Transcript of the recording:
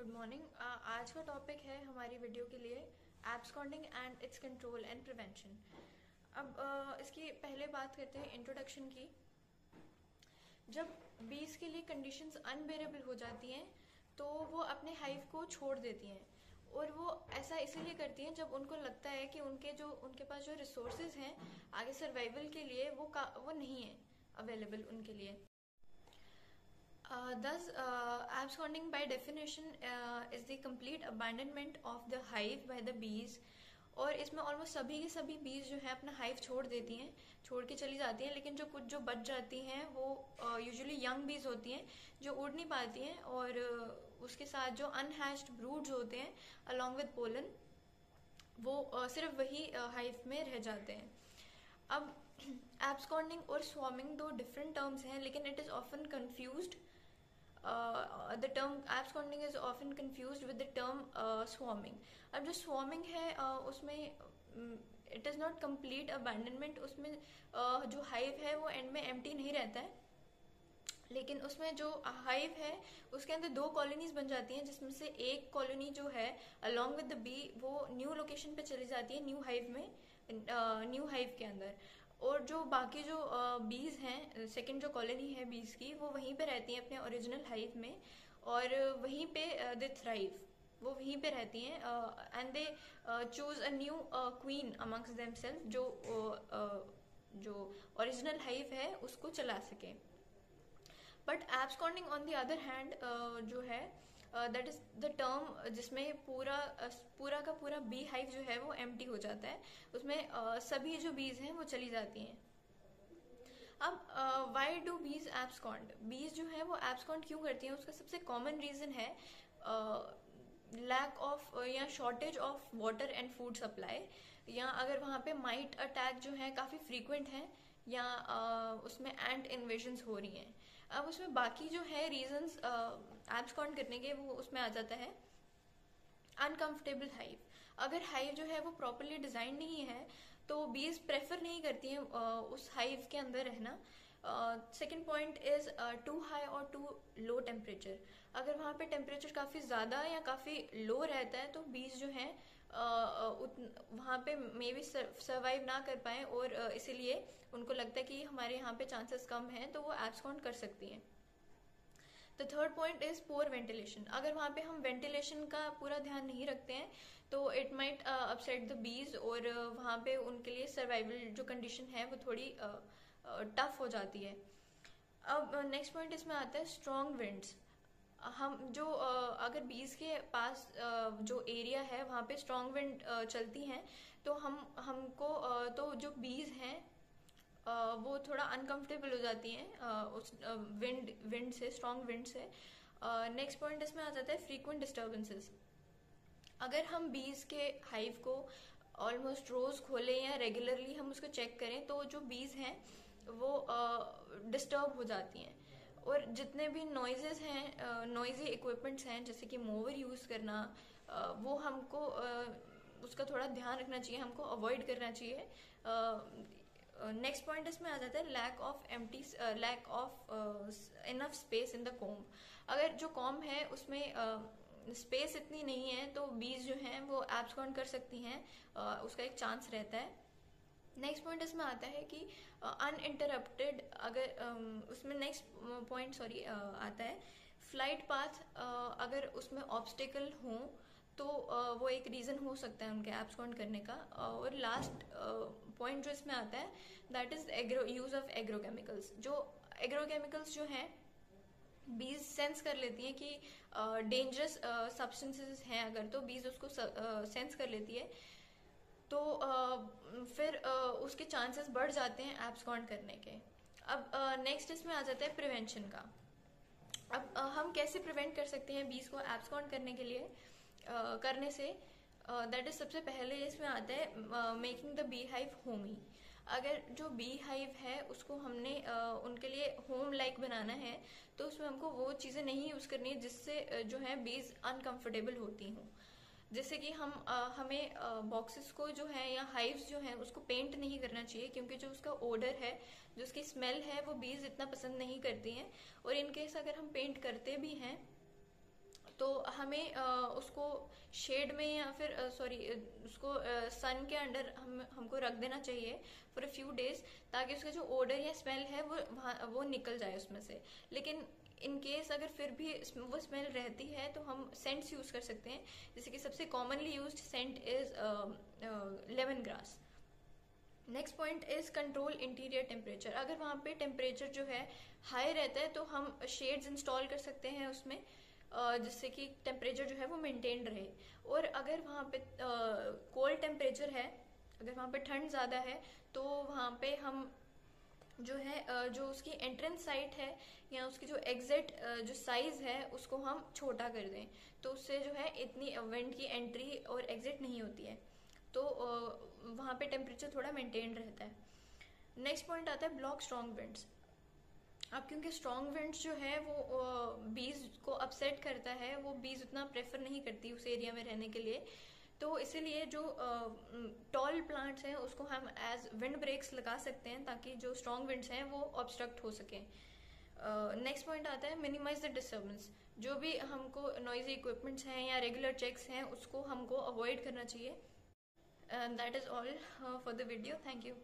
Good morning. आज का topic है हमारी वीडियो के लिए absconding and it's control and prevention. अब इसकी पहले बात करते हैं इंट्रोडक्शन की। जब बीज के लिए कंडीशंस अनबेरेबल हो जाती हैं तो वो अपने हाइव को छोड़ देती हैं, और वो ऐसा इसीलिए करती हैं जब उनको लगता है कि उनके पास जो रिसोर्सेज हैं आगे सर्वाइवल के लिए वो नहीं है अवेलेबल उनके लिए। Thus, absconding by definition is the complete abandonment of the hive by the bees। और इसमें ऑलमोस्ट सभी के सभी बीज जो है अपना हाइव छोड़ देती हैं, छोड़ के चली जाती हैं। लेकिन जो बच जाती हैं वो यूजुअली यंग बीज होती हैं जो उड़ नहीं पाती हैं, और उसके साथ जो अनहैच्ड ब्रूड्स होते हैं अलॉन्ग विद पोलन, वो सिर्फ वही हाइव में रह जाते हैं। अब एब्सकॉन्डिंग और स्वॉर्मिंग दो डिफरेंट टर्म्स हैं, लेकिन it is often confused. The term absconding is often confused with the term swarming। अब जो swarming है उसमें it is not complete abandonment। उसमें जो hive है वो end में empty नहीं रहता है, लेकिन उसमें जो हाइव है उसके अंदर दो कॉलोनीज बन जाती हैं, जिसमें से एक कॉलोनी जो है अलॉन्ग विद द बी वो न्यू लोकेशन पे चली जाती है, न्यू हाइव में, न्यू हाइव के अंदर। और जो बाकी जो बीज हैं, सेकंड जो कॉलोनी है बीज की, वो वहीं पे रहती हैं अपने ओरिजिनल हाइव में, और वहीं पे दे थ्राइव, वो वहीं पे रहती हैं and they choose a new queen amongst themself जो ओरिजिनल हाइव है उसको चला सके। But absconding on the other hand जो है दैट इज द टर्म जिसमें पूरा का पूरा बी हाइव जो है वो एम्प्टी हो जाता है, उसमें सभी जो बीज हैं वो चली जाती हैं। अब वाई डू बीज एब्सकॉन्ड? बीज जो है वो एब्सकॉन्ड क्यों करती हैं? उसका सबसे कॉमन रीजन है लैक ऑफ या shortage of water and food supply, या अगर वहाँ पे माइट अटैक जो है काफ़ी फ्रीक्वेंट है, या उसमें एंट इन्वेजन्स हो रही हैं। अब उसमें बाकी जो है रीजंस एब्सकॉन्ड करने के, वो उसमें आ जाता है अनकंफर्टेबल हाइव। अगर हाइव जो है वो प्रॉपरली डिजाइन नहीं है तो बीज प्रेफर नहीं करती हैं उस हाइव के अंदर रहना। Second point is too high और टू लो टेम्परेचर। अगर वहाँ पे टेम्परेचर काफ़ी ज़्यादा या काफ़ी लो रहता है तो बीज जो है वहाँ पे मे बी सर्वाइव ना कर पाए, और इसीलिए उनको लगता है कि हमारे यहाँ पे चांसेस कम हैं, तो वो एब्सकॉन्ड कर सकती हैं। The third point is poor ventilation. अगर वहाँ पे हम वेंटिलेशन का पूरा ध्यान नहीं रखते हैं तो it might upset the bees, और वहाँ पे उनके लिए सर्वाइवल जो कंडीशन है वो थोड़ी टफ हो जाती है। अब नेक्स्ट पॉइंट इसमें आता है स्ट्रॉन्ग विंड्स। हम जो अगर बीज के पास जो एरिया है वहाँ पे स्ट्रॉन्ग विंड चलती हैं तो हमको तो जो बीज हैं वो थोड़ा अनकंफर्टेबल हो जाती हैं उस विंड से, स्ट्रॉन्ग विंड से। नेक्स्ट पॉइंट इसमें आ जाता है फ्रीक्वेंट डिस्टर्बेंसेस। अगर हम बीज के हाइव को ऑलमोस्ट रोज खोलें या रेगुलरली हम उसको चेक करें तो जो बीज हैं वो डिस्टर्ब हो जाती हैं, और जितने भी नॉइजेस हैं, नॉइजी इक्विपमेंट्स हैं जैसे कि मोवर यूज करना, वो हमको उसका थोड़ा ध्यान रखना चाहिए, हमको अवॉइड करना चाहिए। नेक्स्ट पॉइंट इसमें आ जाता है lack of enough space in the comb. अगर जो कॉम्ब है उसमें स्पेस इतनी नहीं है तो बीज जो हैं वो एब्सकॉन्ड कर सकती हैं, उसका एक चांस रहता है। नेक्स्ट पॉइंट इसमें आता है कि अनइंटरप्टेड, अगर उसमें नेक्स्ट पॉइंट आता है फ्लाइट पाथ, अगर उसमें ऑब्स्टिकल हों तो वो एक रीज़न हो सकता है उनके एब्सकॉन्ड करने का। और लास्ट पॉइंट जो इसमें आता है that is use of agrochemicals. जो एग्रोकेमिकल्स जो हैं बीज सेंस कर लेती हैं कि डेंजरस सब्सटेंसेस हैं, अगर तो बीज उसको सेंस कर लेती है, तो फिर उसके चांसेस बढ़ जाते हैं एब्सकॉन्ड करने के। अब नेक्स्ट इसमें आ जाता है प्रिवेंशन का। अब हम कैसे प्रिवेंट कर सकते हैं बीज को एब्सकॉन्ड करने के लिए करने से? दैट इज सबसे पहले इसमें आता है making the bee hive Homi. अगर जो बी हाइव है उसको हमने उनके लिए होम लाइक बनाना है तो उसमें हमको वो चीज़ें नहीं यूज़ करनी है जिससे जो है बीज अनकंफर्टेबल होती हों। जैसे कि हमें बॉक्सेस को जो है या हाइव्स जो है उसको पेंट नहीं करना चाहिए, क्योंकि जो उसका ओडर है, जो उसकी स्मेल है, वो बीज इतना पसंद नहीं करती हैं। और इनकेस अगर हम पेंट करते भी हैं तो हमें उसको शेड में या फिर उसको सन के अंडर हमको रख देना चाहिए फॉर अ फ्यू डेज, ताकि उसका जो ओडर या स्मेल है वो निकल जाए उसमें से। लेकिन इन केस अगर फिर भी वो स्मेल रहती है तो हम सेंट्स यूज कर सकते हैं, जैसे कि सबसे commonly used scent is lemon grass. Next point is control interior temperature. अगर वहाँ पे टेम्परेचर जो है हाई रहता है तो हम शेड्स इंस्टॉल कर सकते हैं उसमें, जिससे कि टेम्परेचर जो है वो मेंटेन रहे। और अगर वहाँ पे कोल्ड टेम्परेचर है, अगर वहाँ पे ठंड ज़्यादा है, तो वहाँ पे हम जो है जो उसकी एंट्रेंस साइट है या उसकी जो एग्जिट जो साइज है उसको हम छोटा कर दें, तो उससे जो है इतनी विंड की एंट्री और एग्जिट नहीं होती है, तो वहाँ पे टेम्परेचर थोड़ा मेंटेन रहता है। नेक्स्ट पॉइंट आता है ब्लॉक स्ट्रॉन्ग विंड्स। अब क्योंकि स्ट्रॉन्ग विंड्स जो है वो बीज को अपसेट करता है, वो बीज उतना प्रेफर नहीं करती उस एरिया में रहने के लिए, तो इसीलिए जो टॉल प्लांट्स हैं उसको हम एज विंड ब्रेक्स लगा सकते हैं, ताकि जो स्ट्रॉन्ग विंड्स हैं वो ऑब्स्ट्रक्ट हो सकें। नेक्स्ट पॉइंट आता है मिनिमाइज द डिस्टर्बेंस। जो भी हमको नॉइजी इक्विपमेंट्स हैं या रेगुलर चेक्स हैं उसको हमको अवॉइड करना चाहिए। That is all for the video. Thank you.